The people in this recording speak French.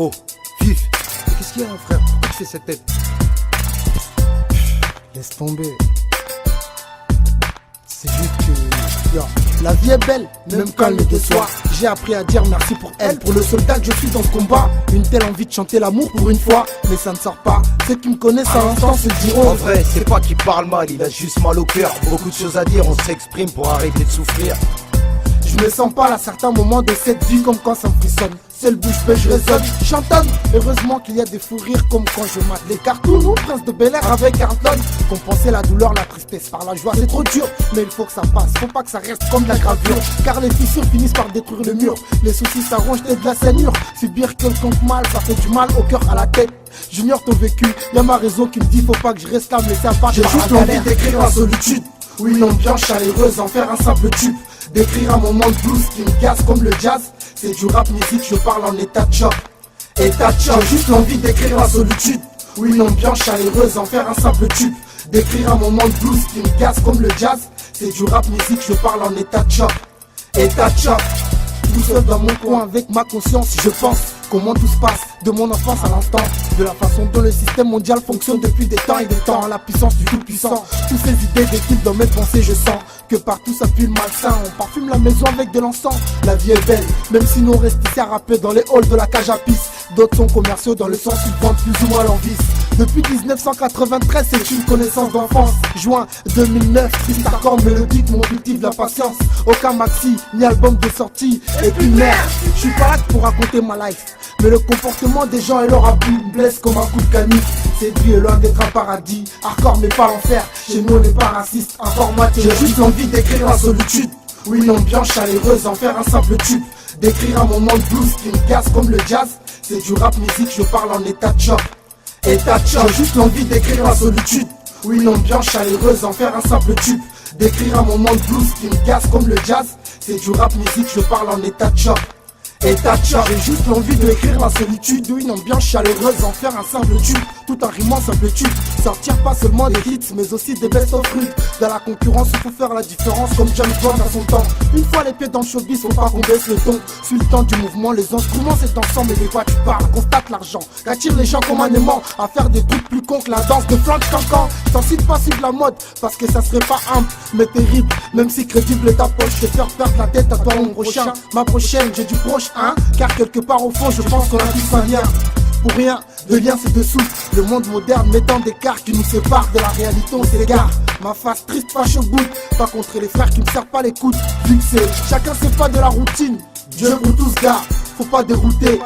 Oh, vif. Qu'est-ce qu'il y a, frère? Pourquoi tu fais cette tête? Laisse tomber. C'est juste que yo, la vie est belle, même quand elle me déçoit. J'ai appris à dire merci pour elle, pour le soldat que je suis dans ce combat. Une telle envie de chanter l'amour pour une fois, mais ça ne sort pas. Ceux qui me connaissent à l'instant se diront. En vrai, c'est pas qu'il parle mal, il a juste mal au cœur. Beaucoup de choses à dire, on s'exprime pour arrêter de souffrir. Je me sens pas à certains moments de cette vie comme quand ça me frissonne. Seule bouche bée, je résonne, chantonne. Heureusement qu'il y a des fous rires comme quand je mate les cartoons ou Prince de Bel Air avec Carlton. Compenser la douleur, la tristesse par la joie, c'est trop dur. Mais il faut que ça passe, faut pas que ça reste comme de la gravure. Car les fissures finissent par détruire le mur. Les soucis s'arrangent et de la saignure. Subir quelconque mal, ça fait du mal au cœur, à la tête. J'ignore ton vécu, y'a ma raison qui me dit faut pas que je reste là me laisser abattre. J'ai juste l'envie d'écrire la solitude. Oui, une ambiance chaleureuse, en faire un simple tube. D'écrire un moment de blues qui me casse comme le jazz. C'est du rap musique, je parle en état de choc. État de choc, j'ai juste l'envie d'écrire la solitude. Oui, une ambiance chaleureuse, en faire un simple tube. D'écrire un moment de blues qui me casse comme le jazz. C'est du rap musique, je parle en état de choc. État de choc. Tout seul dans mon coin avec ma conscience, je pense comment tout se passe de mon enfance à l'instant. De la façon dont le système mondial fonctionne depuis des temps et des temps. La puissance du tout puissant. Toutes ces idées défilent dans mes pensées, je sens que partout ça pue le malsain. On parfume la maison avec de l'encens. La vie est belle, même si nous on reste ici à rapper dans les halls de la cage à pisse. D'autres sont commerciaux dans le sens où ils vendent plus ou moins l'envie. Depuis 1993, c'est une connaissance d'enfance. Juin 2009, triste accord mélodique, mon cultive la patience. Aucun maxi, ni album de sortie. Et puis merde, je suis pas là pour raconter ma life. Mais le comportement des gens et leur abus me blesse comme un coup de canif. Cette vie est loin d'être un paradis. Hardcore mais pas l'enfer. Chez nous on n'est pas raciste, informatique. J'ai juste envie d'écrire la solitude. Oui, une ambiance chaleureuse, en faire un simple tube. D'écrire un moment de blues qui me casse comme le jazz. C'est du rap musique, je parle en état de choc. État de choc, j'ai juste l'envie d'écrire la solitude. Oui, une ambiance chaleureuse, en faire un simple tube. D'écrire un moment de blues qui me casse comme le jazz. C'est du rap musique, je parle en état de choc. État de choc, j'ai juste l'envie d'écrire la solitude. Une ambiance chaleureuse, en faire un simple tube. Tout en rimant simple tube. Sortir pas seulement des hits, mais aussi des best of rudes. Dans la concurrence, il faut faire la différence comme James Bond à son temps. Une fois les pieds dans le showbiz, faut pas qu'on baisse le ton. Suis le temps du mouvement, les instruments c'est dansant. Mais des fois tu parles, constate l'argent. Qu'attire les gens comme un aimant à faire des trucs plus cons que la danse de flanc cancan. Je t'en cite pas sur la mode, parce que ça serait pas humble, mais terrible. Même si crédible ta poche, te faire perdre la tête à toi mon prochain. Ma prochaine, j'ai du proche, hein. Car quelque part au fond, je pense qu'on a tous un lien. Pour rien, le lien c'est dessous. Le monde moderne mettant des cartes qui nous séparent de la réalité, on s'égare. Ma face triste fâche au bout. Pas contre les frères qui me servent pas les coudes. Vu que c'est chacun c'est pas de la routine. Dieu pour tous gars, faut pas dérouter.